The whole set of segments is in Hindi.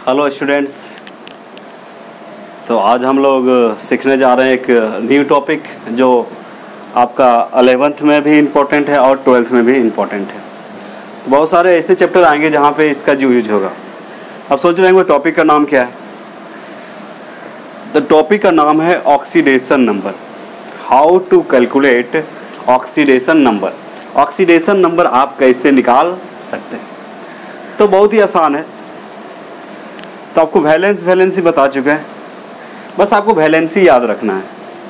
Hello students. तो आज हम लोग सीखने जा रहे हैं एक न्यू टॉपिक जो आपका 11th में भी इम्पोर्टेंट है और 12th में भी इम्पोर्टेंट है। तो बहुत सारे ऐसे चैप्टर आएंगे जहाँ पे इसका यूज होगा। अब सोच रहे हैं टॉपिक का नाम क्या है। तो टॉपिक का नाम है oxidation number. How to calculate oxidation number. Oxidation number आप कैसे निकाल सकते हैं। तो बहुत ही आसान है। तो आपको वैलेंसी बता चुके हैं, बस आपको वैलेंसी याद रखना है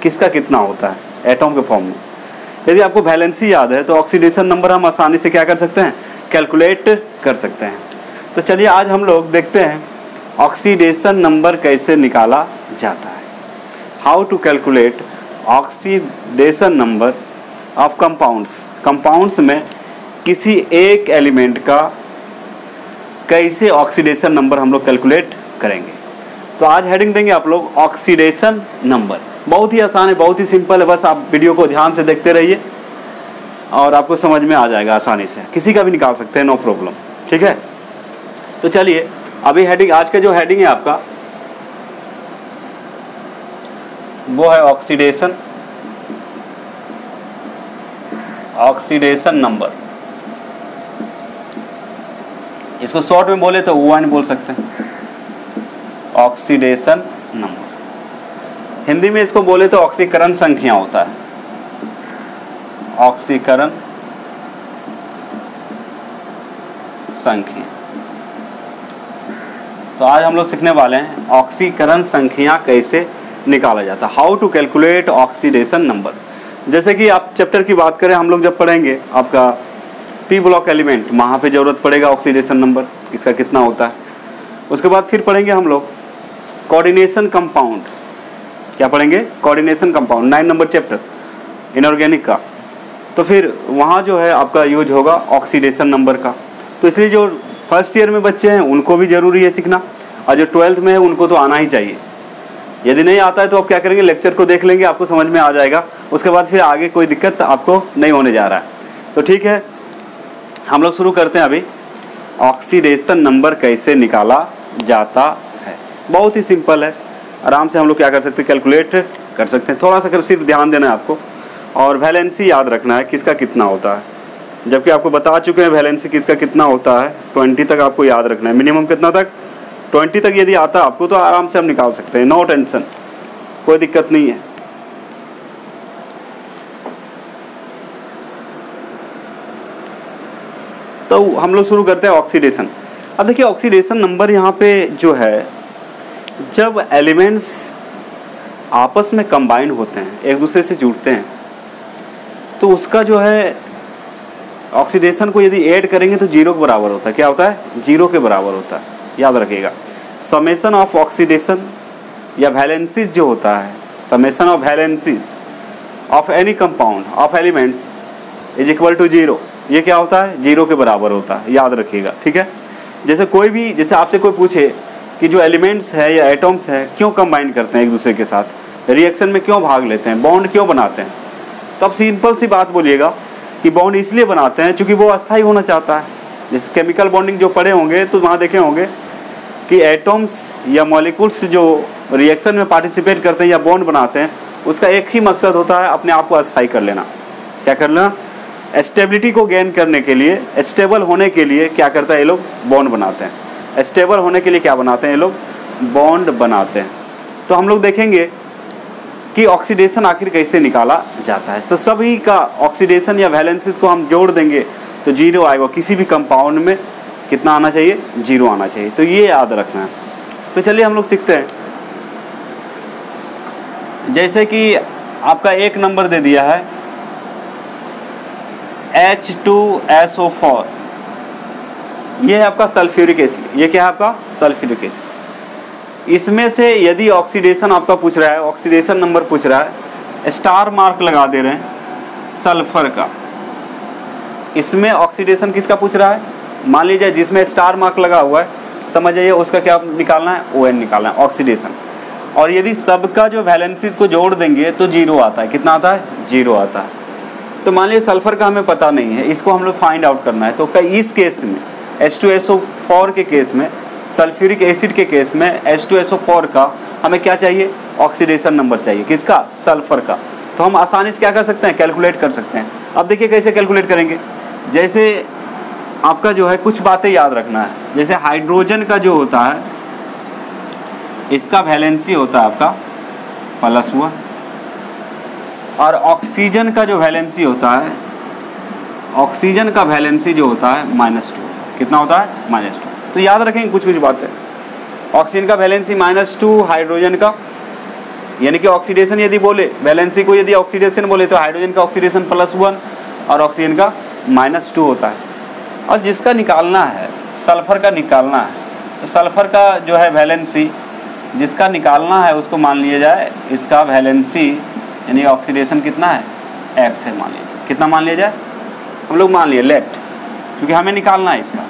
किसका कितना होता है एटॉम के फॉर्म में। यदि आपको वैलेंसी याद है तो ऑक्सीडेशन नंबर हम आसानी से क्या कर सकते हैं, कैलकुलेट कर सकते हैं। तो चलिए आज हम लोग देखते हैं ऑक्सीडेशन नंबर कैसे निकाला जाता है। How to calculate oxidation number of compounds में किसी एक एलिमेंट का कैसे ऑक्सीडेशन नंबर हम लोग कैलकुलेट करेंगे। तो आज हेडिंग देंगे आप लोग ऑक्सीडेशन नंबर। बहुत ही आसान है, बहुत ही सिंपल है। बस आप वीडियो को ध्यान से देखते रहिए और आपको समझ में आ जाएगा आसानी से। किसी का भी निकाल सकते हैं, नो प्रॉब्लम। ठीक है, तो चलिए अभी हेडिंग, आज का जो हेडिंग है आपका वो है ऑक्सीडेशन नंबर। इसको शॉर्ट में बोले तो ON बोल सकते हैं, ऑक्सीडेशन नंबर। हिंदी में इसको बोले तो ऑक्सीकरण संख्या होता है, ऑक्सीकरण संख्या। तो आज हम लोग सीखने वाले हैं ऑक्सीकरण संख्या कैसे निकाला जाता है। How to calculate oxidation number. जैसे कि आप चैप्टर की बात करें, हम लोग जब पढ़ेंगे आपका पी ब्लॉक एलिमेंट, वहाँ पे जरूरत पड़ेगा ऑक्सीडेशन नंबर किसका कितना होता है। उसके बाद फिर पढ़ेंगे हम लोग कोऑर्डिनेशन कंपाउंड। क्या पढ़ेंगे, coordination compound, 9 number chapter inorganic का। तो फिर वहाँ जो है आपका यूज होगा ऑक्सीडेशन नंबर का। तो इसलिए जो फर्स्ट ईयर में बच्चे हैं उनको भी ज़रूरी है सीखना, और जो 12th में है उनको तो आना ही चाहिए। यदि नहीं आता है तो आप क्या करेंगे, लेक्चर को देख लेंगे, आपको समझ में आ जाएगा। उसके बाद फिर आगे कोई दिक्कत आपको नहीं होने जा रहा है। तो ठीक है, हम लोग शुरू करते हैं अभी। ऑक्सीडेशन नंबर कैसे निकाला जाता है, बहुत ही सिंपल है। आराम से हम लोग क्या कर सकते हैं, कैलकुलेट कर सकते हैं। थोड़ा सा कर सिर्फ ध्यान देना है आपको, और वैलेंसी याद रखना है किसका कितना होता है। जबकि आपको बता चुके हैं वैलेंसी किसका कितना होता है, 20 तक आपको याद रखना है। मिनिमम कितना तक, 20 तक यदि आता है आपको तो आराम से हम निकाल सकते हैं, नो टेंशन, कोई दिक्कत नहीं है। तो हम लोग शुरू करते हैं ऑक्सीडेशन। अब देखिए ऑक्सीडेशन नंबर यहाँ पे जो है, जब एलिमेंट्स आपस में कंबाइन होते हैं, एक दूसरे से जुड़ते हैं, तो उसका जो है ऑक्सीडेशन को यदि ऐड करेंगे तो 0 के बराबर होता है। क्या होता है, 0 के बराबर होता है, याद रखिएगा। समेशन ऑफ ऑक्सीडेशन या वैलेंसीज जो होता है, summation of valencies of any compound of elements is equal to 0। ये क्या होता है, 0 के बराबर होता है, याद रखिएगा। ठीक है, जैसे आपसे कोई पूछे कि जो एलिमेंट्स है या एटम्स है क्यों कंबाइन करते हैं एक दूसरे के साथ, रिएक्शन में क्यों भाग लेते हैं, बॉन्ड क्यों बनाते हैं, तो आप सिंपल सी बात बोलिएगा कि बॉन्ड इसलिए बनाते हैं क्योंकि वो अस्थायी होना चाहता है। जैसे केमिकल बॉन्डिंग जो पढ़े होंगे तो वहाँ देखे होंगे कि एटम्स या मॉलिक्यूल्स जो रिएक्शन में पार्टिसिपेट करते हैं या बॉन्ड बनाते हैं, उसका एक ही मकसद होता है, अपने आप को अस्थायी कर लेना। क्या कर लेना, स्टेबिलिटी को गेन करने के लिए, स्टेबल होने के लिए क्या करता है ये लोग, बॉन्ड बनाते हैं। स्टेबल होने के लिए क्या बनाते हैं ये लोग, बॉन्ड बनाते हैं। तो हम लोग देखेंगे कि ऑक्सीडेशन आखिर कैसे निकाला जाता है। तो सभी का ऑक्सीडेशन या वैलेंसीज को हम जोड़ देंगे तो 0 आएगा। किसी भी कंपाउंड में कितना आना चाहिए, 0 आना चाहिए। तो ये याद रखना है। तो चलिए हम लोग सीखते हैं। जैसे कि आपका एक नंबर दे दिया है H2SO4, ये है आपका सल्फ्यूरिक एसिड। ये क्या है आपका, सल्फ्यूरिक एसिड। इसमें से यदि ऑक्सीडेशन आपका पूछ रहा है, ऑक्सीडेशन नंबर पूछ रहा है, स्टार मार्क लगा दे रहे हैं सल्फर का। इसमें ऑक्सीडेशन किसका पूछ रहा है, मान लीजिए जिसमें स्टार मार्क लगा हुआ है, समझ जाइए उसका क्या निकालना है, ON निकालना है, ऑक्सीडेशन। और यदि सबका जो वैलेंसीज को जोड़ देंगे तो 0 आता है। कितना आता है, 0 आता है। तो मान लीजिए सल्फर का हमें पता नहीं है, इसको हम लोग फाइंड आउट करना है। तो इस केस में H2SO4 के केस में सल्फ्यूरिक एसिड के केस में H2SO4 का हमें क्या चाहिए, ऑक्सीडेशन नंबर चाहिए, किसका, सल्फर का। तो हम आसानी से क्या कर सकते हैं, कैलकुलेट कर सकते हैं। अब देखिए कैसे कैलकुलेट करेंगे। जैसे आपका जो है कुछ बातें याद रखना है। जैसे हाइड्रोजन का जो होता है इसका वैलेंसी होता है आपका +1 और ऑक्सीजन का जो वैलेंसी होता है, ऑक्सीजन का वैलेंसी जो होता है -2। कितना होता है, -2। तो याद रखेंगे कुछ कुछ बातें। ऑक्सीजन का वैलेंसी -2, हाइड्रोजन का, यानी कि ऑक्सीडेशन यदि बोले, वैलेंसी को यदि ऑक्सीडेशन बोले तो हाइड्रोजन का ऑक्सीडेशन +1 और ऑक्सीजन का -2 होता है। और जिसका निकालना है, सल्फर का निकालना है, तो सल्फर का जो है वैलेंसी जिसका निकालना है उसको मान लिया जाए, इसका वैलेंसी यानी ऑक्सीडेशन कितना है, X है मान लीजिए। कितना मान लिया जाए, हम लोग मान लिए लेट, क्योंकि हमें निकालना है इसका।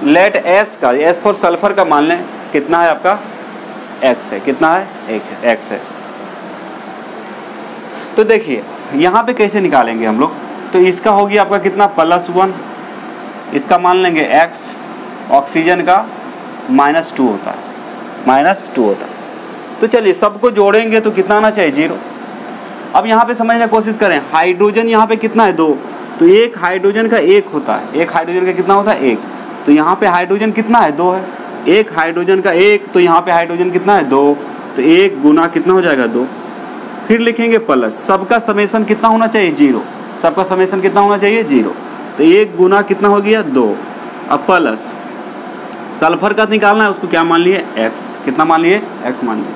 लेट S का, S फॉर सल्फर का मान लें कितना है आपका, X है। कितना है, 1 है, X है। तो देखिए यहाँ पे कैसे निकालेंगे हम लोग। तो इसका होगी आपका कितना, +1, इसका मान लेंगे X, ऑक्सीजन का -2 होता है, -2 होता है। तो चलिए सबको जोड़ेंगे तो कितना आना चाहिए, 0। अब यहाँ पे समझने की कोशिश करें, हाइड्रोजन यहाँ पे कितना है, 2, तो एक हाइड्रोजन का 1 होता है, एक हाइड्रोजन का कितना होता है, 1। तो यहाँ पे हाइड्रोजन कितना है, 2 है, एक हाइड्रोजन का 1, तो यहाँ पे हाइड्रोजन कितना है, 2, तो 1 गुना कितना हो जाएगा, 2। फिर लिखेंगे प्लस, सबका समेसन कितना होना चाहिए, 0, सबका समेसन कितना होना चाहिए, 0। तो 1 गुना कितना हो गया, 2। अब प्लस सल्फर का निकालना है, उसको क्या मान लिए, X। कितना मान लिए, X मान लिए।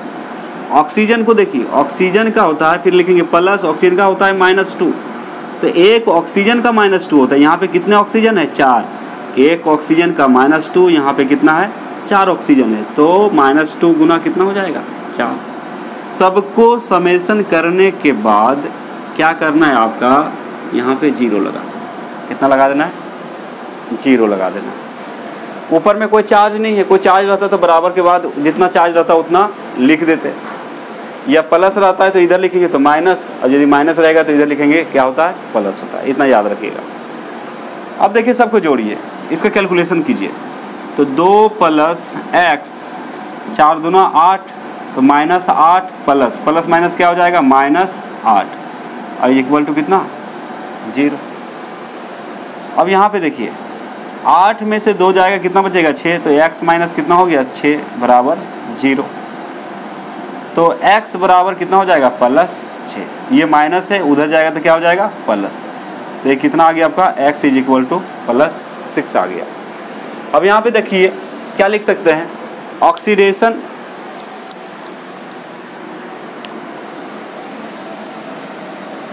ऑक्सीजन को देखिए, ऑक्सीजन का होता है, फिर लिखेंगे प्लस, ऑक्सीजन का होता है -2, तो एक ऑक्सीजन का -2 होता है। यहाँ पे कितने ऑक्सीजन है, 4, एक ऑक्सीजन का -2, यहाँ पे कितना है, 4 ऑक्सीजन है, तो -2 गुना कितना हो जाएगा, 4। सबको समेसन करने के बाद क्या करना है आपका, यहाँ पे 0 लगा, कितना लगा देना है, 0 लगा देना है। ऊपर में कोई चार्ज नहीं है, कोई चार्ज रहता तो बराबर के बाद जितना चार्ज रहता उतना लिख देते, या प्लस रहता है तो इधर लिखेंगे तो माइनस, और यदि माइनस रहेगा तो इधर लिखेंगे क्या होता है, प्लस होता है। इतना याद रखिएगा। अब देखिए सबको जोड़िए, इसका कैलकुलेशन कीजिए। तो 2 + X, 4 दूना 8, तो -8 प्लस प्लस माइनस क्या हो जाएगा, -8, और इक्वल टू कितना, 0। अब यहाँ पे देखिए 8 में से 2 जाएगा, कितना बचेगा, 6, तो X माइनस कितना हो गया, 6 बराबर 0। तो X बराबर कितना हो जाएगा, +6। ये माइनस है, उधर जाएगा तो क्या हो जाएगा, प्लस। तो ये कितना आ गया आपका, X = +6 आ गया। अब यहाँ पे देखिए क्या लिख सकते हैं, ऑक्सीडेशन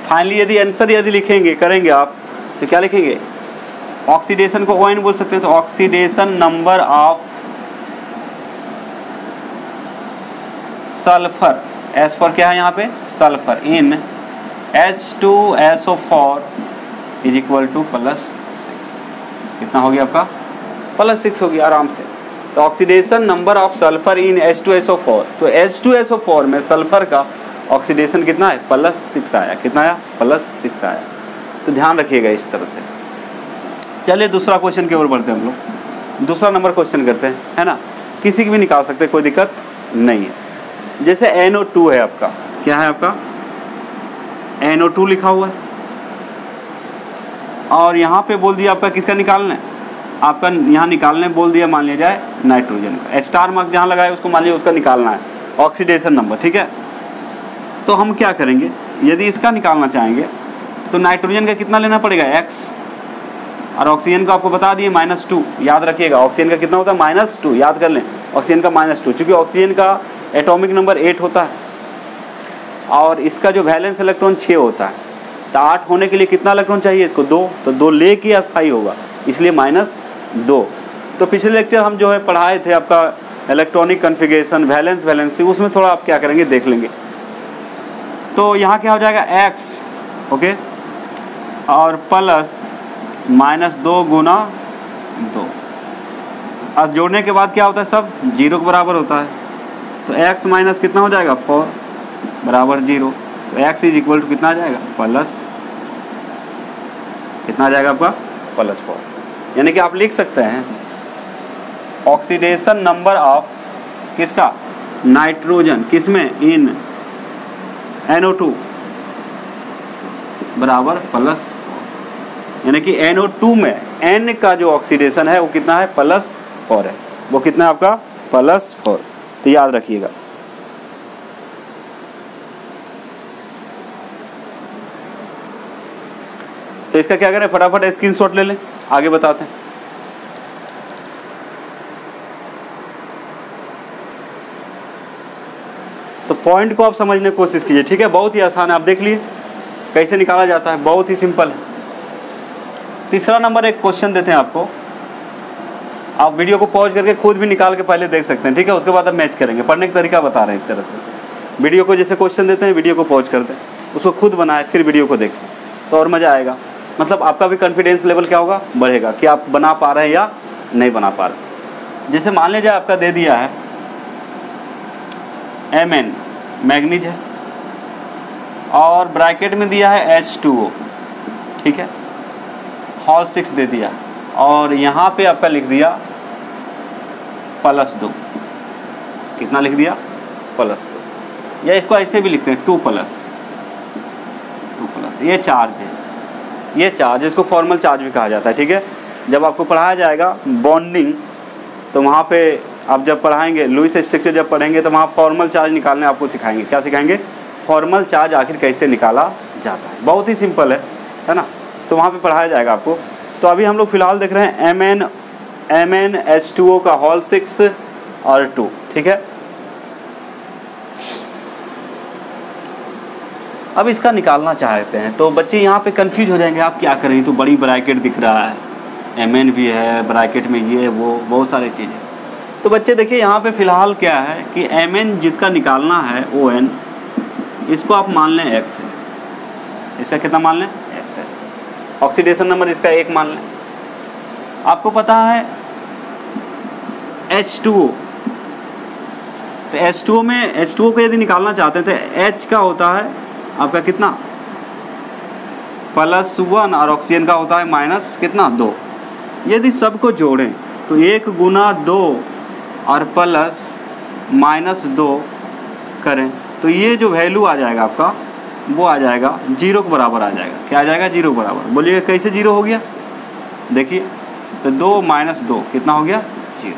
फाइनली यदि आंसर यदि लिखेंगे करेंगे आप तो क्या लिखेंगे, ऑक्सीडेशन को ON बोल सकते हैं। तो oxidation number of sulphur, S for क्या है यहाँ पे, सल्फर, इन H2SO4 = +6। कितना हो गया आपका, +6 हो गया आराम से। तो oxidation number of sulphur in H2SO4, तो H2SO4 में सल्फर का ऑक्सीडेशन कितना है, +6 आया। कितना आया, +6 आया। तो ध्यान रखिएगा इस तरह से। चलिए दूसरा क्वेश्चन की ओर बढ़ते हैं हम लोग। दूसरा नंबर क्वेश्चन करते हैं, है ना, किसी की भी निकाल सकते हैं, कोई दिक्कत नहीं है। जैसे NO2 है आपका, क्या है आपका, NO2 लिखा हुआ है, और यहाँ पे बोल दिया आपका किसका निकालना है, आपका यहाँ निकालने बोल दिया, मान लिया जाए नाइट्रोजन का। स्टार मार्क जहाँ लगाए उसको मान लिया उसका निकालना है ऑक्सीडेशन नंबर, ठीक है। तो हम क्या करेंगे, यदि इसका निकालना चाहेंगे तो नाइट्रोजन का कितना लेना पड़ेगा, X, और ऑक्सीजन का आपको बता दिए -2। याद रखिएगा ऑक्सीजन का कितना होता है, -2, याद कर लें ऑक्सीजन का -2, चूँकि ऑक्सीजन का एटॉमिक नंबर 8 होता है और इसका जो वैलेंस इलेक्ट्रॉन 6 होता है। तो 8 होने के लिए कितना इलेक्ट्रॉन चाहिए इसको, 2, तो 2 ले के अस्थायी होगा, इसलिए -2। तो पिछले लेक्चर हम जो है पढ़ाए थे आपका इलेक्ट्रॉनिक कन्फिगरेशन, वैलेंसी, उसमें थोड़ा आप क्या करेंगे देख लेंगे। तो यहाँ क्या हो जाएगा, X, ओके, और प्लस -2 गुना 2, और जोड़ने के बाद क्या होता है, सब 0 के बराबर होता है। तो X माइनस कितना हो जाएगा, 4 बराबर 0। तो X = कितना आ जाएगा, प्लस कितना आ जाएगा आपका, +4। यानी कि आप लिख सकते हैं ऑक्सीडेशन नंबर ऑफ किसका, नाइट्रोजन, किसमें, इन NO2 बराबर प्लस, यानी कि NO2 में N का जो ऑक्सीडेशन है वो कितना है, +4 है। वो कितना है आपका, +4। तो याद रखिएगा। तो इसका क्या करें, फटाफट स्क्रीनशॉट ले लें, आगे बताते हैं। तो पॉइंट को आप समझने की कोशिश कीजिए, ठीक है, बहुत ही आसान है। आप देख लिए कैसे निकाला जाता है, बहुत ही सिंपल है। तीसरा नंबर एक क्वेश्चन देते हैं आपको, आप वीडियो को पॉज करके खुद भी निकाल के पहले देख सकते हैं, ठीक है, उसके बाद आप मैच करेंगे। पढ़ने का तरीका बता रहे हैं एक तरह से। वीडियो को जैसे क्वेश्चन देते हैं, वीडियो को पॉज कर दें, उसको खुद बनाए, फिर वीडियो को देखें, तो और मज़ा आएगा। मतलब आपका भी कॉन्फिडेंस लेवल क्या होगा, बढ़ेगा कि आप बना पा रहे हैं या नहीं बना पा रहे। जैसे मान लीजिए आपका दे दिया है Mn, मैग्नीज है, और ब्रैकेट में दिया है H2O, ठीक है, हॉल 6 दे दिया, और यहाँ पे आपका लिख दिया +2। कितना लिख दिया, +2, या इसको ऐसे भी लिखते हैं 2+। ये चार्ज है, ये चार्ज, इसको फॉर्मल चार्ज भी कहा जाता है, ठीक है। जब आपको पढ़ाया जाएगा बॉन्डिंग, तो वहाँ पे आप जब पढ़ाएंगे लुईस स्ट्रक्चर, जब पढ़ेंगे तो वहाँ फॉर्मल चार्ज निकालने आपको सिखाएंगे। क्या सिखाएंगे, फॉर्मल चार्ज आखिर कैसे निकाला जाता है, बहुत ही सिंपल है ना। तो वहाँ पे पढ़ाया जाएगा आपको। तो अभी हम लोग फिलहाल देख रहे हैं Mn H2O का हॉल 6 और 2, ठीक है। अब इसका निकालना चाहते हैं, तो बच्चे यहाँ पे कंफ्यूज हो जाएंगे, आप क्या करें, तो बड़ी ब्रैकेट दिख रहा है, Mn भी है ब्रैकेट में, ये वो बहुत सारी चीज़ें। तो बच्चे देखिए यहाँ पे फ़िलहाल क्या है कि Mn जिसका निकालना है ON, इसको आप मान लें X है। इसका कितना मान लें, X है। ऑक्सीडेशन नंबर इसका 1 मान लें। आपको पता है H2O, तो H2O में H2O को यदि निकालना चाहते हैं तो H का होता है आपका कितना, +1, और ऑक्सीजन का होता है माइनस कितना, 2। यदि सबको जोड़ें तो 1 × 2 और +-2 करें, तो ये जो वैल्यू आ जाएगा आपका, वो आ जाएगा 0 के बराबर आ जाएगा। क्या आ जाएगा, 0 के बराबर। बोलिए कैसे 0 हो गया, देखिए, तो 2 - 2 कितना हो गया, 0।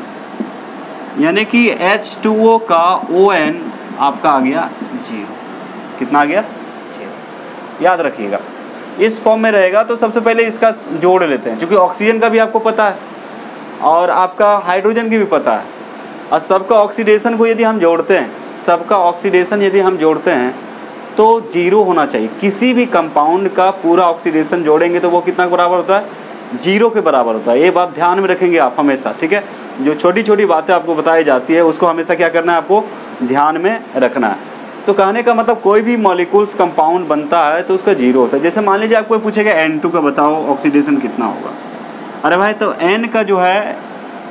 यानी कि H2O का ON आपका आ गया 0। कितना आ गया, 0। याद रखिएगा, इस फॉर्म में रहेगा तो सबसे पहले इसका जोड़ लेते हैं, क्योंकि ऑक्सीजन का भी आपको पता है और आपका हाइड्रोजन की भी पता है, और सबका ऑक्सीडेशन को यदि हम जोड़ते हैं, सबका ऑक्सीडेशन यदि हम जोड़ते हैं तो 0 होना चाहिए। किसी भी कंपाउंड का पूरा ऑक्सीडेशन जोड़ेंगे तो वो कितना बराबर होता है, 0 के बराबर होता है। ये बात ध्यान में रखेंगे आप हमेशा, ठीक है। जो छोटी छोटी बातें आपको बताई जाती है उसको हमेशा क्या करना है, आपको ध्यान में रखना है। तो कहने का मतलब कोई भी मॉलिक्यूल्स कंपाउंड बनता है तो उसका 0 होता है। जैसे मान लीजिए आपको पूछेगा N2 का बताओ ऑक्सीडेशन कितना होगा, अरे भाई तो N का जो है,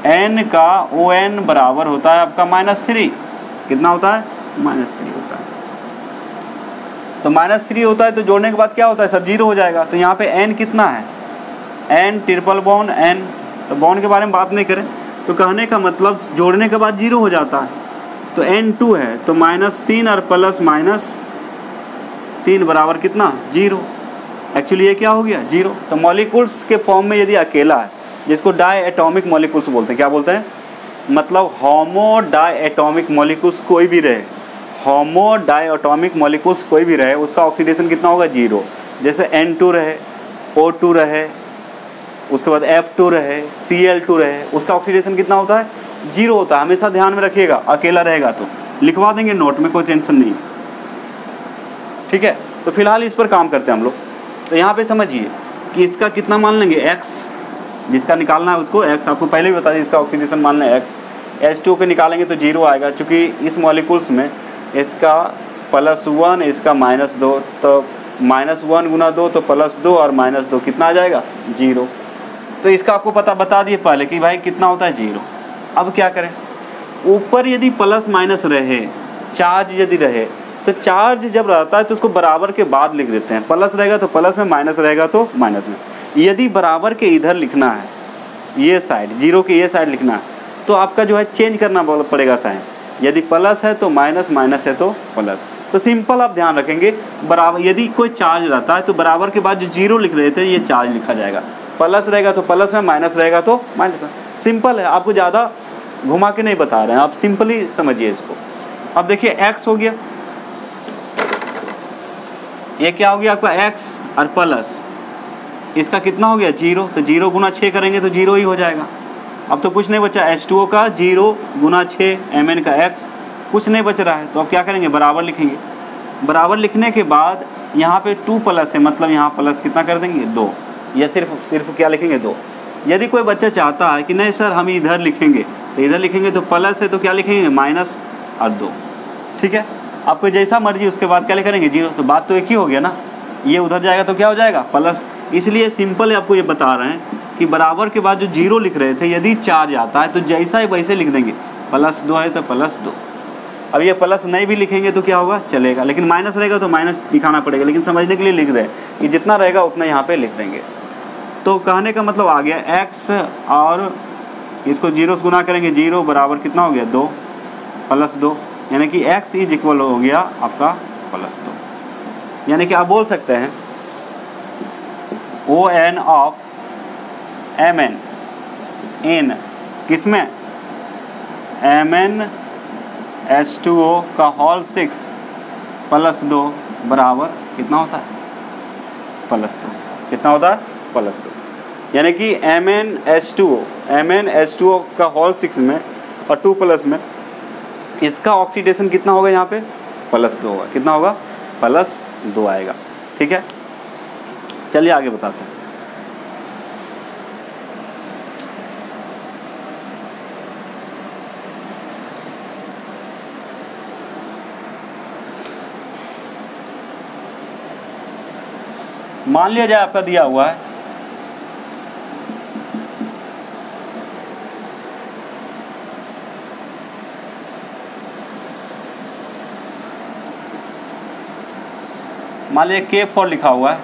N का ON बराबर होता है आपका -3। कितना होता है, -3 होता है। तो -3 होता है तो जोड़ने के बाद क्या होता है, सब 0 हो जाएगा। तो यहाँ पे N कितना है, N ट्रिपल बॉन्ड N, तो बॉन्ड के बारे में बात नहीं करें, तो कहने का मतलब जोड़ने के बाद 0 हो जाता है। तो N2 है तो -3 और +-3 बराबर कितना, 0। एक्चुअली ये क्या हो गया, 0। तो मॉलिक्यूल्स के फॉर्म में यदि अकेला है, जिसको डाई एटॉमिक मॉलिक्यूल्स बोलते हैं, क्या बोलते हैं, मतलब होमो डाई एटॉमिक मॉलिक्यूल्स कोई भी रहे, होमो डाई एटॉमिक मॉलिक्यूल्स कोई भी रहे, उसका ऑक्सीडेशन कितना होगा, 0। जैसे N2 रहे, O2 रहे, उसके बाद F2 रहे, Cl2 रहे, उसका ऑक्सीडेशन कितना होता है, 0 होता है। हमेशा ध्यान में रखिएगा, अकेला रहेगा तो लिखवा देंगे नोट में, कोई टेंशन नहीं, ठीक है। तो फिलहाल इस पर काम करते हैं हम लोग। तो यहाँ पे समझिए कि इसका कितना मान लेंगे, X, जिसका निकालना है उसको X, आपको पहले भी बता दें, इसका ऑक्सीडेशन मान लें X। H2 के निकालेंगे तो 0 आएगा, क्योंकि इस मॉलिक्यूल्स में इसका +1, इसका -2, तो -1 × 2 तो +2 और -2 कितना आ जाएगा, 0। तो इसका आपको पता बता दिए पहले कि भाई कितना होता है, 0। अब क्या करें, ऊपर यदि +- रहे, चार्ज यदि रहे, तो चार्ज जब रहता है तो उसको बराबर के बाद लिख देते हैं। प्लस रहेगा तो प्लस में, माइनस रहेगा तो माइनस में। यदि बराबर के इधर लिखना है, ये साइड 0 के ये साइड लिखना है, तो आपका जो है चेंज करना पड़ेगा साइन। यदि प्लस है तो माइनस, माइनस है तो प्लस। तो सिंपल आप ध्यान रखेंगे, बराबर यदि कोई चार्ज रहता है तो बराबर के बाद जो जीरो लिख रहे थे ये चार्ज लिखा जाएगा, प्लस रहेगा तो प्लस में, माइनस रहेगा तो माइनस में। सिंपल है, आपको ज़्यादा घुमा के नहीं बता रहे हैं, आप सिंपली समझिए इसको। अब देखिए एक्स हो गया, ये क्या हो गया आपका एक्स और प्लस इसका कितना हो गया जीरो, तो जीरो गुना 6 करेंगे तो जीरो ही हो जाएगा। अब तो कुछ नहीं बचा, H2O का 0 गुना 6 Mn का x, कुछ नहीं बच रहा है। तो अब क्या करेंगे, बराबर लिखेंगे। बराबर लिखने के बाद यहाँ पे 2 प्लस है, मतलब यहाँ प्लस कितना कर देंगे 2, या सिर्फ क्या लिखेंगे 2। यदि कोई बच्चा चाहता है कि नहीं सर हम इधर लिखेंगे, तो इधर लिखेंगे तो प्लस है तो क्या लिखेंगे माइनस और 2, ठीक है। आपको जैसा मर्जी, उसके बाद क्या करेंगे 0, तो बात तो एक ही हो गया ना, ये उधर जाएगा तो क्या हो जाएगा प्लस। इसलिए सिंपल आपको ये बता रहे हैं कि बराबर के बाद जो 0 लिख रहे थे यदि चार्ज आता है तो जैसा ही वैसे लिख देंगे, +2 है तो +2। अब ये प्लस नहीं भी लिखेंगे तो क्या होगा, चलेगा, लेकिन माइनस रहेगा तो माइनस दिखाना पड़ेगा, लेकिन समझने के लिए लिख दें कि जितना रहेगा उतना यहाँ पे लिख देंगे। तो कहने का मतलब आ गया x और इसको 0 से गुना करेंगे, 0 बराबर कितना हो गया 2 +2, यानी कि x इक्वल हो गया आपका +2। यानी कि आप बोल सकते हैं ON ऑफ Mn इन किसमें, MnH2O का होल 6 +2 बराबर कितना होता है +2। कितना होता है +2, यानी कि MnH2O का होल 6 में और 2 प्लस में इसका ऑक्सीडेशन कितना होगा, यहाँ पे +2 होगा। कितना होगा, +2 आएगा, ठीक है। चलिए आगे बताते हैं। मान लिया जाए आपका दिया हुआ है मान लीजिए K4 लिखा हुआ है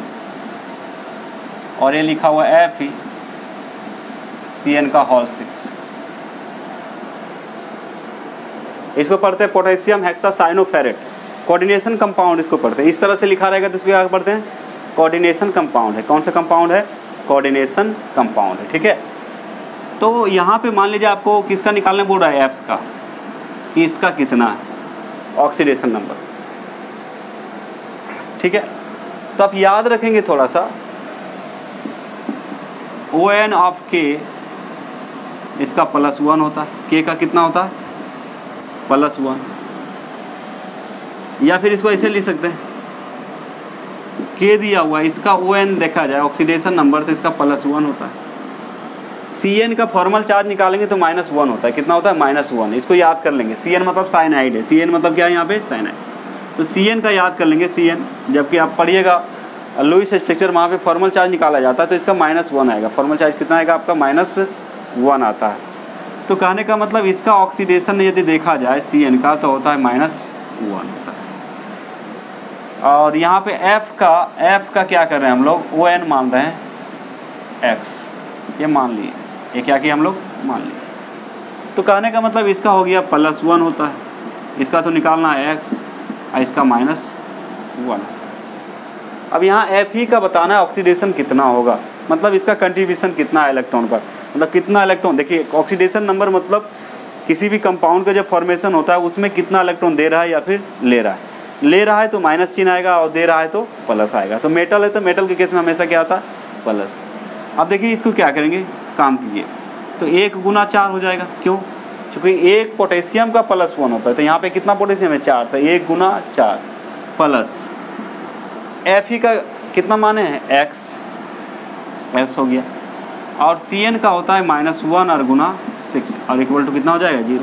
और ये लिखा हुआ है FeCN का होल 6। इसको पढ़ते हैं पोटेशियम हेक्सासाइनोफेरेट, कोऑर्डिनेशन कंपाउंड इसको पढ़ते हैं। इस तरह से लिखा रहेगा तो इसको क्या पढ़ते हैं, कोऑर्डिनेशन कंपाउंड है। कौन सा कंपाउंड है, कोऑर्डिनेशन कंपाउंड है, ठीक है। तो यहाँ पे मान लीजिए आपको किसका निकालने बोल रहा है, F का, कि इसका कितना है ऑक्सीडेशन नंबर, ठीक है। तो आप याद रखेंगे थोड़ा सा, ON ऑफ K इसका +1 होता है, K का कितना होता है +1, या फिर इसको ऐसे लिख सकते हैं, K दिया हुआ है, इसका ON देखा जाए ऑक्सीडेशन नंबर तो इसका +1 होता है। CN का फॉर्मल चार्ज निकालेंगे तो -1 होता है। कितना होता है -1, इसको याद कर लेंगे। CN मतलब साइनाइड है, CN मतलब क्या है यहाँ पे साइनाइड, तो CN का याद कर लेंगे CN। जबकि आप पढ़िएगा लुईस स्ट्रक्चर, वहाँ पे फॉर्मल चार्ज निकाला जाता है तो इसका -1 आएगा। फॉर्मल चार्ज कितना आएगा आपका -1 आता है। तो कहने का मतलब इसका ऑक्सीडेशन यदि देखा जाए CN का तो होता है -1 होता है। और यहाँ पे F का क्या कर रहे हैं हम लोग, ON मान रहे हैं X, ये मान लिए, ये क्या किया हम लोग मान लिए। तो कहने का मतलब इसका हो गया +1 होता है, इसका तो निकालना है X और इसका -1। अब यहाँ Fe का बताना है ऑक्सीडेशन कितना होगा, मतलब इसका कंट्रीब्यूशन कितना है इलेक्ट्रॉन पर, मतलब कितना इलेक्ट्रॉन। देखिए ऑक्सीडेशन नंबर मतलब किसी भी कंपाउंड का जब फॉर्मेशन होता है उसमें कितना इलेक्ट्रॉन दे रहा है या फिर ले रहा है। ले रहा है तो माइनस चिन्ह आएगा और दे रहा है तो प्लस आएगा। तो मेटल है तो मेटल के केस में हमेशा क्या आता है प्लस। अब देखिए इसको क्या करेंगे, काम कीजिए, तो 1 गुना 4 हो जाएगा। क्यों, चूँकि 1 पोटेशियम का +1 होता है, तो यहाँ पे कितना पोटेशियम है 4, तो 1 गुना 4 प्लस Fe का कितना माने हैं x हो गया, और Cn का होता है -1 और गुना 6 और इक्वल टू कितना हो जाएगा 0।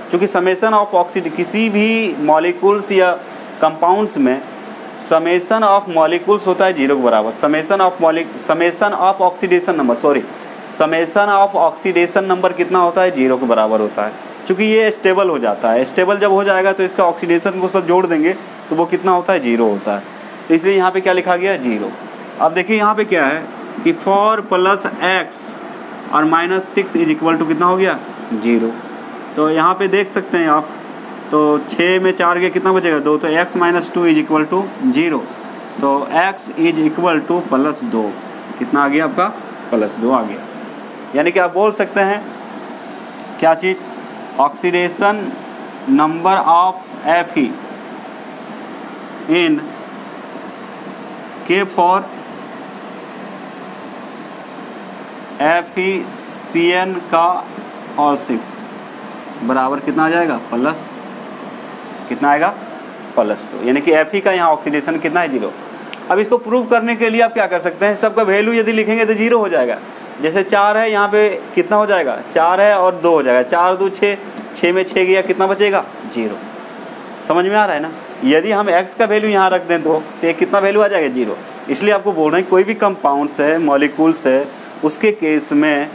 क्योंकि समेसन ऑफ किसी भी मॉलिक्यूल्स या कंपाउंड्स में समेसन ऑफ मॉलिक्यूल्स होता है 0 के बराबर। समेसन ऑफ ऑक्सीडेशन नंबर कितना होता है 0 के बराबर होता है। क्योंकि ये स्टेबल हो जाता है, स्टेबल जब हो जाएगा तो इसका ऑक्सीडेशन को सब जोड़ देंगे तो वो कितना होता है 0 होता है। तो इसलिए यहाँ पे क्या लिखा गया 0। अब देखिए यहाँ पे क्या है कि 4 + x और -6 इज इक्वल टू कितना हो गया 0। तो यहाँ पे देख सकते हैं आप, तो 6 में 4 गया कितना बचेगा 2, तो x minus 2 is equal to 0, तो x इज इक्वल टू +2, कितना आ गया आपका +2 आ गया। यानी कि आप बोल सकते हैं क्या चीज़, oxidation number of Fe in K for FeCN का और 6 बराबर कितना आ जाएगा प्लस, कितना आएगा +2, यानी कि Fe का यहाँ ऑक्सीडेशन कितना है 0। अब इसको प्रूव करने के लिए आप क्या कर सकते हैं, सबका वैल्यू यदि लिखेंगे तो 0 हो जाएगा। जैसे 4 है यहाँ पे कितना हो जाएगा 4 है और 2 हो जाएगा, 4 2 6, 6 में 6 गया कितना बचेगा 0। समझ में आ रहा है ना। यदि हम x का वैल्यू यहाँ रख दें तो कितना वैल्यू आ जाएगा 0। इसलिए आपको बोल रहे हैं कोई भी कंपाउंड्स है, मॉलिक्यूल्स है, उसके केस में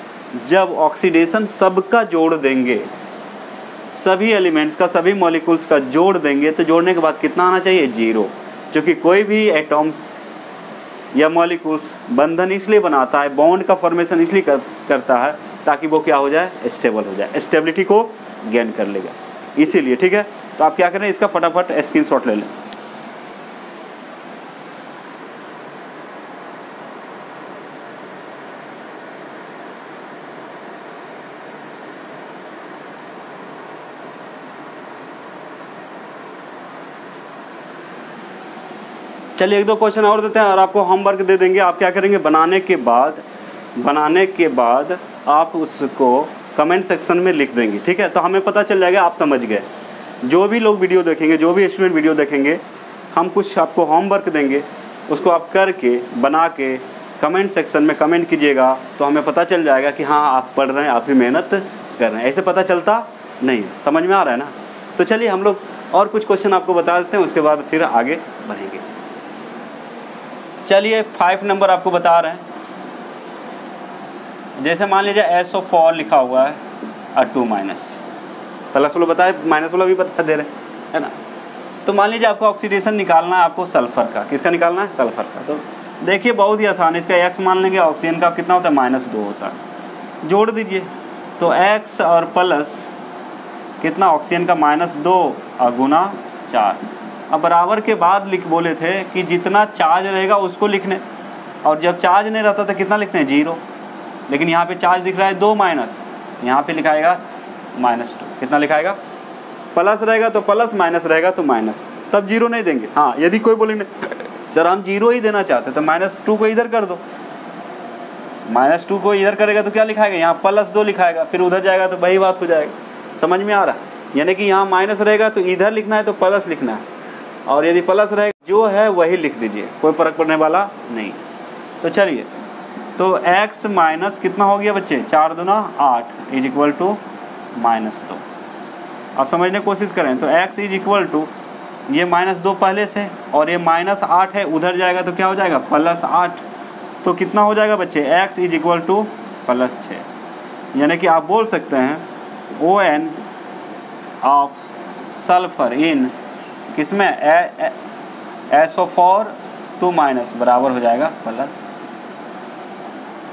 जब ऑक्सीडेशन सबका जोड़ देंगे, सभी एलिमेंट्स का, सभी मॉलिक्यूल्स का जोड़ देंगे, तो जोड़ने के बाद कितना आना चाहिए 0। क्योंकि कोई भी एटॉम्स या मॉलिक्यूल्स बंधन इसलिए बनाता है, बॉन्ड का फॉर्मेशन इसलिए करता है ताकि वो क्या हो जाए, स्टेबल हो जाए, स्टेबिलिटी को गेन कर लेगा, इसीलिए। ठीक है, तो आप क्या करें, इसका फटाफट स्क्रीनशॉट ले लें। चलिए 1-2 क्वेश्चन और देते हैं और आपको होमवर्क दे देंगे। आप क्या करेंगे, बनाने के बाद आप उसको कमेंट सेक्शन में लिख देंगे। ठीक है, तो हमें पता चल जाएगा आप समझ गए। जो भी लोग वीडियो देखेंगे, जो भी स्टूडेंट वीडियो देखेंगे, हम कुछ आपको होमवर्क देंगे, उसको आप करके बना के कमेंट सेक्शन में कमेंट कीजिएगा, तो हमें पता चल जाएगा कि हाँ आप पढ़ रहे हैं, आप भी मेहनत कर रहे हैं। ऐसे पता चलता नहीं, समझ में आ रहा है ना। तो चलिए हम लोग और कुछ क्वेश्चन आपको बता देते हैं, उसके बाद फिर आगे बढ़ेंगे। चलिए 5 नंबर आपको बता रहे हैं। जैसे मान लीजिए SO4 लिखा हुआ है और 2 माइनस, प्लस वाला बताए, माइनस वाला भी बता दे रहे है ना। तो मान लीजिए आपको ऑक्सीडेशन निकालना है, आपको सल्फर का, किसका निकालना है, सल्फर का। तो देखिए बहुत ही आसान है, इसका x मान लेंगे, ऑक्सीजन का कितना होता है -2 होता है, जोड़ दीजिए। तो x और प्लस कितना, ऑक्सीजन का -2 और गुना 4। अब बराबर के बाद बोले थे कि जितना चार्ज रहेगा उसको लिखने, और जब चार्ज नहीं रहता तो कितना लिखते हैं 0। लेकिन यहाँ पे चार्ज दिख रहा है 2 माइनस, यहाँ पे लिखाएगा -2, कितना लिखाएगा, प्लस रहेगा तो प्लस, माइनस रहेगा तो माइनस, तब 0 नहीं देंगे। हाँ, यदि कोई बोलेंगे सर हम 0 ही देना चाहते तो -2 को इधर कर दो, -2 को इधर करेगा तो क्या लिखाएगा, यहाँ +2 लिखाएगा, फिर उधर जाएगा तो वही बात हो जाएगा। समझ में आ रहा है। यानी कि यहाँ माइनस रहेगा तो इधर लिखना है तो प्लस लिखना है, और यदि प्लस रहेगा जो है वही लिख दीजिए, कोई फर्क पड़ने वाला नहीं। तो चलिए, तो x माइनस कितना हो गया बच्चे, 4 दूना 8 इज इक्वल टू -2। अब समझने की कोशिश करें तो x इज इक्वल टू, ये -2 पहले से और ये -8 है, उधर जाएगा तो क्या हो जाएगा +8, तो कितना हो जाएगा बच्चे, x इज इक्वल टू +6। यानी कि आप बोल सकते हैं ON ऑफ सल्फर इन किसमें, SO4 2 माइनस बराबर हो जाएगा प्लस।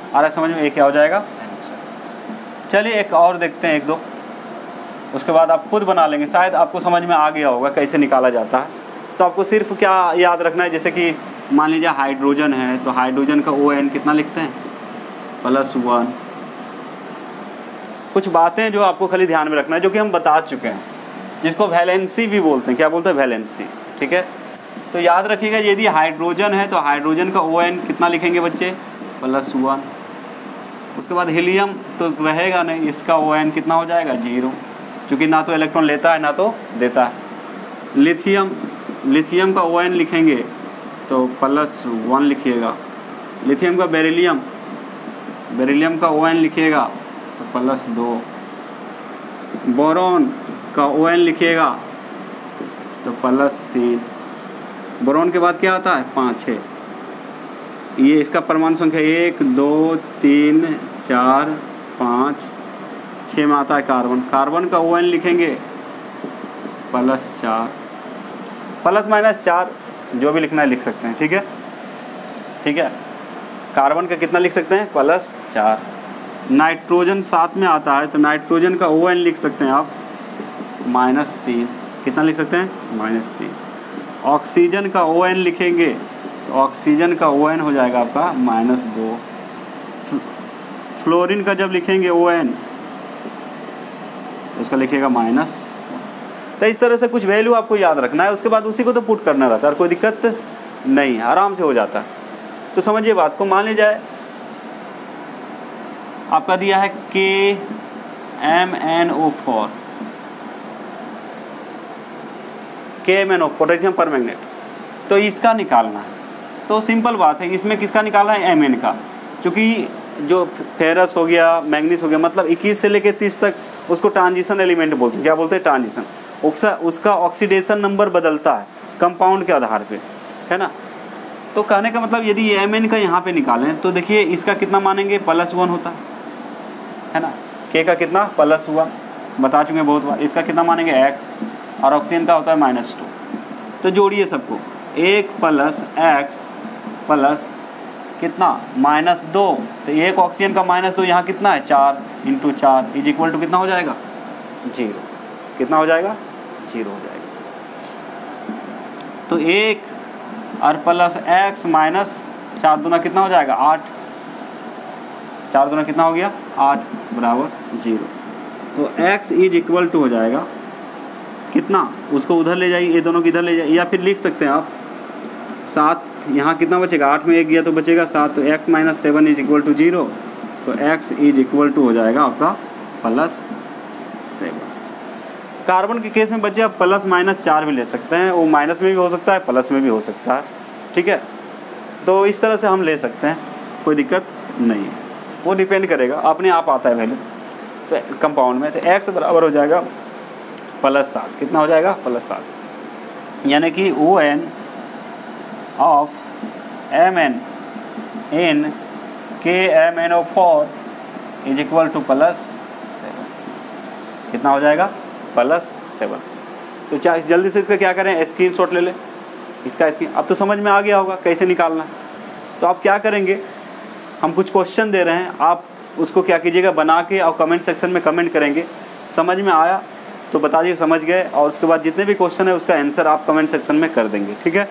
आ रहा समझ में, ये क्या हो जाएगा आंसर। चलिए एक और देखते हैं, 1-2, उसके बाद आप खुद बना लेंगे, शायद आपको समझ में आ गया होगा कैसे निकाला जाता है। तो आपको सिर्फ क्या याद रखना है, जैसे कि मान लीजिए हाइड्रोजन है, तो हाइड्रोजन का ON कितना लिखते हैं, +1। कुछ बातें जो आपको खाली ध्यान में रखना है, जो कि हम बता चुके हैं, जिसको वैलेंसी भी बोलते हैं। क्या बोलते हैं, वैलेंसी। ठीक है, तो याद रखिएगा यदि हाइड्रोजन है तो हाइड्रोजन का ON कितना लिखेंगे बच्चे, +1। उसके बाद हीलियम तो रहेगा नहीं, इसका ON कितना हो जाएगा 0, क्योंकि ना तो इलेक्ट्रॉन लेता है ना तो देता है। लिथियम का ON लिखेंगे तो +1 लिखिएगा। लिथियम का बेरिलियम का ON लिखिएगा तो +2। बोरॉन का ON लिखिएगा तो +3। बोरॉन के बाद क्या आता है, 5 है। ये इसका परमाणु संख्या 1 2 3 4 5 6 में आता है कार्बन। कार्बन का ON लिखेंगे +4, ±4 जो भी लिखना है लिख सकते हैं। ठीक है, ठीक है। कार्बन का कितना लिख सकते हैं, +4। नाइट्रोजन साथ में आता है तो नाइट्रोजन का ON लिख सकते हैं आप -3, कितना लिख सकते हैं? -3। ऑक्सीजन का ON लिखेंगे तो ऑक्सीजन का ON हो जाएगा आपका -2। फ्लोरीन का जब लिखेंगे ON तो उसका लिखिएगा माइनस। तो इस तरह से कुछ वैल्यू आपको याद रखना है, उसके बाद उसी को तो पुट करना रहता है और कोई दिक्कत नहीं है, आराम से हो जाता है। तो समझिए बात को, मान ली जाए आपका दिया है KMnO4, KMnO पोटेशियम परमैंगनेट, तो इसका निकालना है। तो सिंपल बात है, इसमें किसका निकालना है? Mn का, क्योंकि जो फेरस हो गया, मैंगनीज हो गया, मतलब 21 से लेकर 30 तक उसको ट्रांजिशन एलिमेंट बोलते हैं। क्या बोलते हैं? ट्रांजिशन। उसका ऑक्सीडेशन नंबर बदलता है कंपाउंड के आधार पे, है ना। तो कहने का मतलब यदि Mn का यहाँ पे निकालें तो देखिए इसका कितना मानेंगे? +1 होता है ना। K का कितना? +1 बता चुके हैं बहुत बार। इसका कितना मानेंगे? X, और ऑक्सीजन का होता है -2। तो जोड़िए सबको, 1 + X प्लस कितना? -2। तो एक ऑक्सीजन का -2 यहाँ कितना है? 4 × 4 = कितना हो जाएगा? 0। कितना हो जाएगा? 0 हो जाएगा। तो 1 और प्लस X माइनस 4 दूना कितना हो जाएगा? 8। 4 दूना कितना हो गया? 8 बराबर 0। तो X = हो जाएगा कितना? उसको उधर ले जाइए, ये दोनों को इधर ले जाइए, या फिर लिख सकते हैं आप 7। यहाँ कितना बचेगा? 8 में 1 गया तो बचेगा 7। तो X - 7 = 0। तो X = हो जाएगा आपका +7। कार्बन के केस में बच्चे आप +-4 भी ले सकते हैं, वो माइनस में भी हो सकता है, प्लस में भी हो सकता है, ठीक है। तो इस तरह से हम ले सकते हैं, कोई दिक्कत नहीं है। वो डिपेंड करेगा, अपने आप आता है वैल्यू तो कंपाउंड में। तो X बराबर हो जाएगा +7। कितना हो जाएगा? +7। यानी कि ON of Mn in KMnO4 = +7। कितना हो जाएगा? +7। तो जल्दी से इसका क्या करें? स्क्रीनशॉट ले लें इसका। अब तो समझ में आ गया होगा कैसे निकालना। तो आप क्या करेंगे, हम कुछ क्वेश्चन दे रहे हैं, आप उसको क्या कीजिएगा? बना के और कमेंट सेक्शन में कमेंट करेंगे। समझ में आया तो बता दीजिए समझ गए, और उसके बाद जितने भी क्वेश्चन है उसका आंसर आप कमेंट सेक्शन में कर देंगे, ठीक है।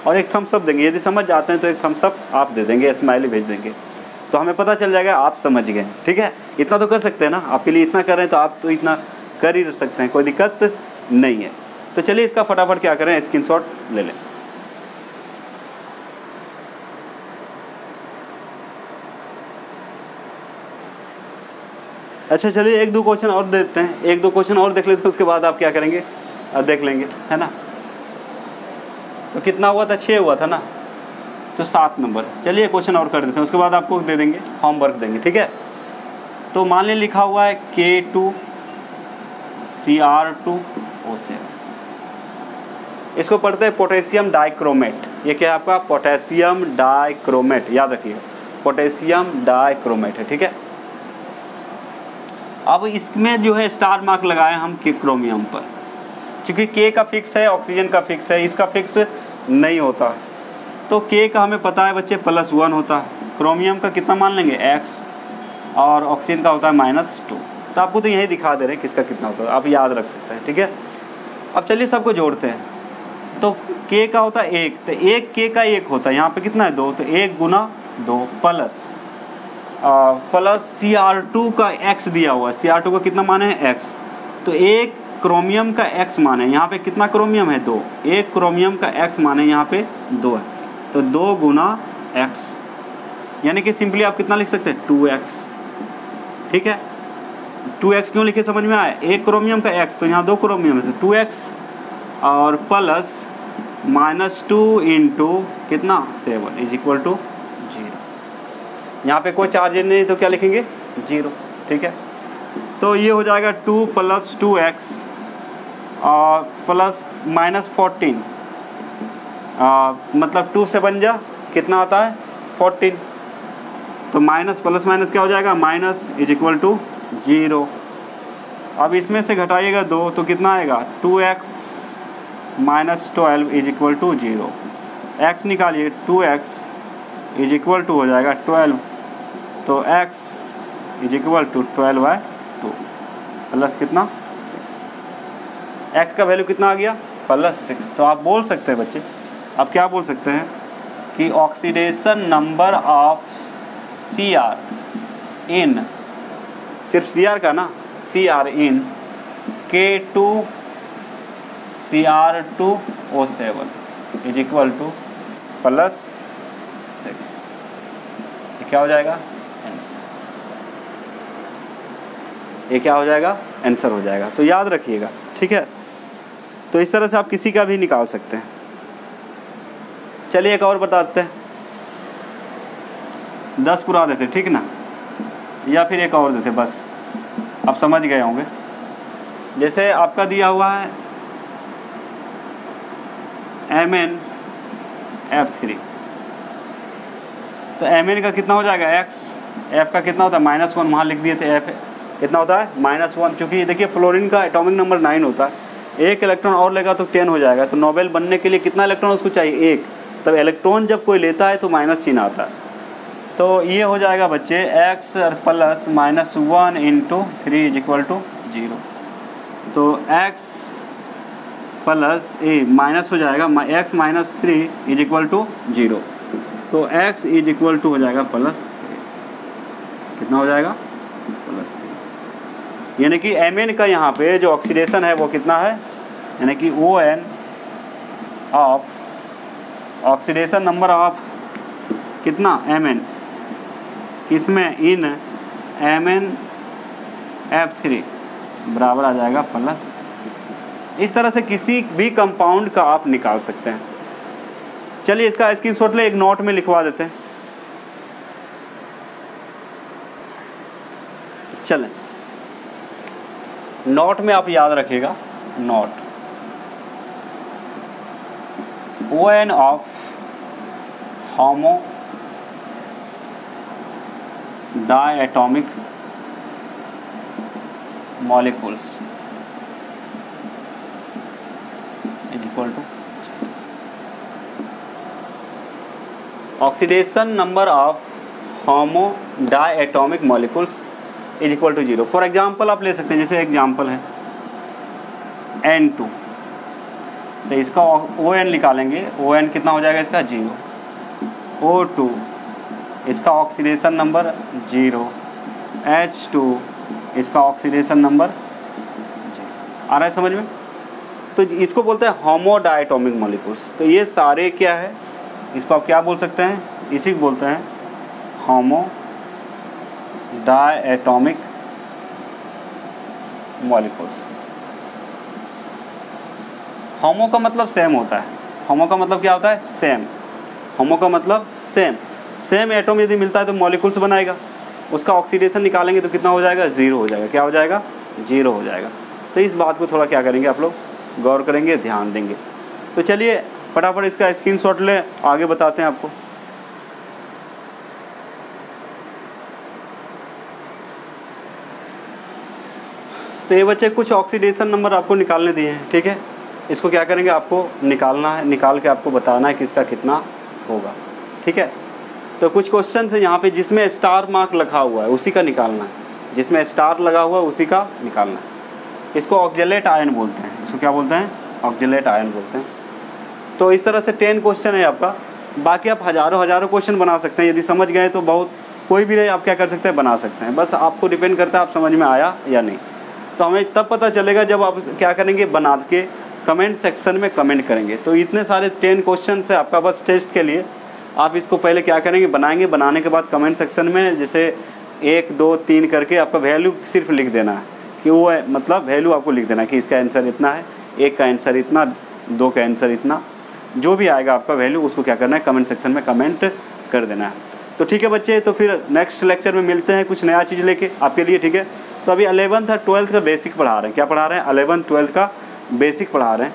और एक थम्स अप देंगे, यदि समझ जाते हैं तो एक थम्स अप आप दे देंगे, स्माइली भेज देंगे, तो हमें पता चल जाएगा आप समझ गए, ठीक है। इतना तो कर सकते हैं ना, आपके लिए इतना कर रहे हैं तो आप तो इतना कर ही सकते हैं, कोई दिक्कत नहीं है। तो चलिए इसका फटाफट क्या करें? स्क्रीनशॉट ले लें। अच्छा चलिए 1-2 क्वेश्चन और देते हैं, 1-2 क्वेश्चन और देख लेते हैं, उसके बाद आप क्या करेंगे? देख लेंगे, है ना। तो कितना हुआ था? 6 हुआ था ना, तो 7 नंबर। चलिए क्वेश्चन और कर देते हैं, उसके बाद आपको दे देंगे, होमवर्क देंगे, ठीक है। तो मान लीजिए लिखा हुआ है K2Cr2O7, इसको पढ़ते हैं पोटेशियम डाइक्रोमेट। ये क्या है आपका? पोटेशियम डाइक्रोमेट, याद रखिएगा, पोटेशियम डाइक्रोमेट है, ठीक है। अब इसमें जो है स्टार मार्क लगाए हम क्रोमियम पर, क्योंकि K का फिक्स है, ऑक्सीजन का फिक्स है, इसका फिक्स नहीं होता। तो K का हमें पता है बच्चे +1 होता है, क्रोमियम का कितना मान लेंगे? X, और ऑक्सीजन का होता है -2। तो आपको तो यही दिखा दे रहे हैं किसका कितना होता है, आप याद रख सकते हैं, ठीक है। अब चलिए सबको जोड़ते हैं। तो K का होता है 1, तो 1 K का 1 होता है, यहाँ पे कितना है? 2, तो 1 × 2 प्लस Cr2 का X दिया हुआ है, Cr2 का कितना मान है? X। तो 1 क्रोमियम का X मान है, यहाँ पे कितना क्रोमियम है? 2। 1 क्रोमियम का X मान है, यहाँ पे 2 है, तो 2 × X, यानी कि सिंपली आप कितना लिख सकते हैं? 2X, ठीक है। 2X क्यों लिखे समझ में आया? 1 क्रोमियम का X, तो यहाँ 2 क्रोमियम है, तो 2X, और प्लस -2 × कितना? 7 = 0। यहाँ पे कोई चार्ज नहीं, तो क्या लिखेंगे? 0, ठीक है। तो ये हो जाएगा 2 + 2X और प्लस -14, मतलब 2 से बन जा कितना आता है? 14। तो माइनस प्लस माइनस क्या हो जाएगा? माइनस = 0। अब इसमें से घटाइएगा 2 तो कितना आएगा? 2X - 12 = 0। X निकालिए, 2X = हो जाएगा 12, तो X = 12/2 प्लस कितना? 6। x का वैल्यू कितना आ गया +6। तो आप बोल सकते हैं बच्चे, आप क्या बोल सकते हैं कि oxidation number of Cr in, सिर्फ Cr का ना, Cr in K2Cr2O7 is equal to +6। ये क्या हो जाएगा आंसर, ये क्या हो जाएगा आंसर हो जाएगा। तो याद रखिएगा, ठीक है। तो इस तरह से आप किसी का भी निकाल सकते हैं। चलिए एक और बताते हैं, 10 पूरा देते, ठीक ना, या फिर एक और देते, बस आप समझ गए होंगे। जैसे आपका दिया हुआ है MnF3, तो Mn का कितना हो जाएगा x, F का कितना होता है -1, वहाँ लिख दिए थे F कितना होता है -1। चूँकि देखिए फ्लोरीन का एटॉमिक नंबर 9 होता है, एक इलेक्ट्रॉन और लेगा तो 10 हो जाएगा। तो नोबेल बनने के लिए कितना इलेक्ट्रॉन उसको चाहिए, 1। तब इलेक्ट्रॉन जब कोई लेता है तो माइनस चिन्ह आता है। तो ये हो जाएगा बच्चे x plus -1 × 3 is equal to 0। तो x प्लस माइनस हो जाएगा x - 3 इज इक्वल टू 0। तो x इज इक्वल टू हो जाएगा +3, कितना हो जाएगा +3। यानी कि Mn का यहाँ पे जो ऑक्सीडेशन है वो कितना है, यानी कि ON of oxidation number of कितना Mn, किसमें इन MnF3 बराबर आ जाएगा +। इस तरह से किसी भी कंपाउंड का आप निकाल सकते हैं। चलिए इसका स्क्रीनशॉट ले, एक नोट में लिखवा देते हैं। चलें, नोट में आप याद रखिएगा, note ON of homo diatomic molecules is equal to oxidation number of homo diatomic molecules is equal to 0। For example आप ले सकते हैं, जैसे एग्जाम्पल है N2, तो इसका ON निकालेंगे, ON कितना हो जाएगा इसका 0। O2 इसका ऑक्सीडेशन नंबर 0, H2 इसका ऑक्सीडेशन नंबर 0। आ रहा है समझ में? तो इसको बोलते हैं होमो डायटोमिक मॉलिक्यूल्स। तो ये सारे क्या है, इसको आप क्या बोल सकते हैं, इसी को बोलते हैं होमो डायटोमिक मॉलिक्यूल्स। होमो का मतलब सेम होता है, होमो का मतलब क्या होता है, सेम। होमो का मतलब सेम, सेम एटम यदि मिलता है तो मॉलिक्यूल्स बनाएगा। उसका ऑक्सीडेशन निकालेंगे तो कितना हो जाएगा, 0 हो जाएगा। क्या हो जाएगा, 0 हो जाएगा। तो इस बात को थोड़ा क्या करेंगे आप लोग, गौर करेंगे, ध्यान देंगे। तो चलिए फटाफट इसका स्क्रीनशॉट ले, आगे बताते हैं आपको। तो ये बच्चे कुछ ऑक्सीडेशन नंबर आपको निकालने दिए हैं, ठीक है। इसको क्या करेंगे, आपको निकालना है, निकाल के आपको बताना है कि इसका कितना होगा, ठीक है। तो कुछ क्वेश्चन है यहाँ पे जिसमें स्टार मार्क लिखा हुआ है उसी का निकालना है, जिसमें स्टार लगा हुआ है उसी का निकालना है। इसको ऑक्जेलेट आयन बोलते हैं, इसको क्या बोलते हैं, ऑक्जेलेट आयन बोलते हैं। तो इस तरह से 10 क्वेश्चन है आपका। बाकी आप हज़ारों क्वेश्चन बना सकते हैं, यदि समझ गए तो बहुत, कोई भी रहे आप क्या कर सकते हैं, बना सकते हैं। बस आपको डिपेंड करता है आप समझ में आया या नहीं। तो हमें तब पता चलेगा जब आप क्या करेंगे, बना के कमेंट सेक्शन में कमेंट करेंगे। तो इतने सारे 10 क्वेश्चन है आपका, बस टेस्ट के लिए आप इसको पहले क्या करेंगे, बनाएंगे। बनाने के बाद कमेंट सेक्शन में जैसे 1 2 3 करके आपका वैल्यू सिर्फ लिख देना है कि वो है, मतलब वैल्यू आपको लिख देना है कि इसका आंसर इतना है, 1 का आंसर इतना, 2 का आंसर इतना, जो भी आएगा आपका वैल्यू उसको क्या करना है, कमेंट सेक्शन में कमेंट कर देना है। तो ठीक है बच्चे, तो फिर नेक्स्ट लेक्चर में मिलते हैं कुछ नया चीज़ लेके आपके लिए, ठीक है। तो अभी 11th और 12th का बेसिक पढ़ा रहे हैं। क्या पढ़ा रहे हैं, 11th 12th का बेसिक पढ़ा रहे हैं,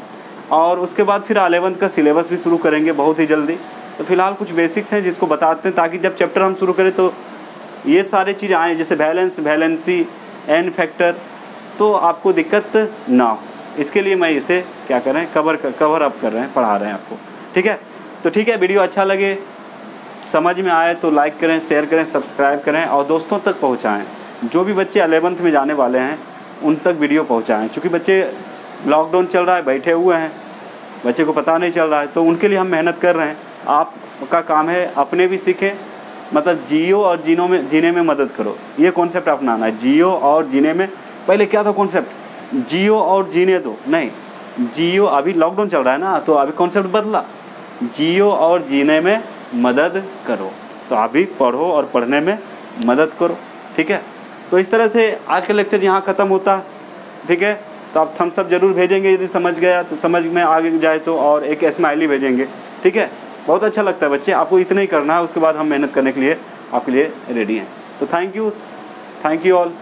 और उसके बाद फिर 11th का सिलेबस भी शुरू करेंगे बहुत ही जल्दी। तो फिलहाल कुछ बेसिक्स हैं जिसको बताते हैं, ताकि जब चैप्टर हम शुरू करें तो ये सारे चीज़ आएँ, जैसे वैलेंस, वैलेंसी, एन फैक्टर, तो आपको दिक्कत ना हो। इसके लिए मैं इसे क्या कर रहे हैं, कवर अप कर रहे हैं, पढ़ा रहे हैं आपको, ठीक है। तो ठीक है, वीडियो अच्छा लगे, समझ में आए तो लाइक करें, शेयर करें, सब्सक्राइब करें और दोस्तों तक पहुँचाएँ। जो भी बच्चे 11th में जाने वाले हैं उन तक वीडियो पहुँचाएँ, क्योंकि बच्चे लॉकडाउन चल रहा है, बैठे हुए हैं, बच्चे को पता नहीं चल रहा है, तो उनके लिए हम मेहनत कर रहे हैं। आपका काम है अपने भी सीखें, मतलब जियो और जीने में मदद करो, ये कॉन्सेप्ट अपनाना है। जियो और जीने में, पहले क्या था कॉन्सेप्ट, जियो और जीने दो, नहीं, जियो, अभी लॉकडाउन चल रहा है ना, तो अभी कॉन्सेप्ट बदला, जियो और जीने में मदद करो। तो अभी पढ़ो और पढ़ने में मदद करो, ठीक है। तो इस तरह से आज का लेक्चर यहाँ ख़त्म होता है, ठीक है। तो आप थम्स अप जरूर भेजेंगे यदि समझ गया तो, समझ में आगे जाए तो, और एक स्माइली भेजेंगे, ठीक है। बहुत अच्छा लगता है बच्चे, आपको इतना ही करना है, उसके बाद हम मेहनत करने के लिए आपके लिए रेडी हैं। तो थैंक यू ऑल।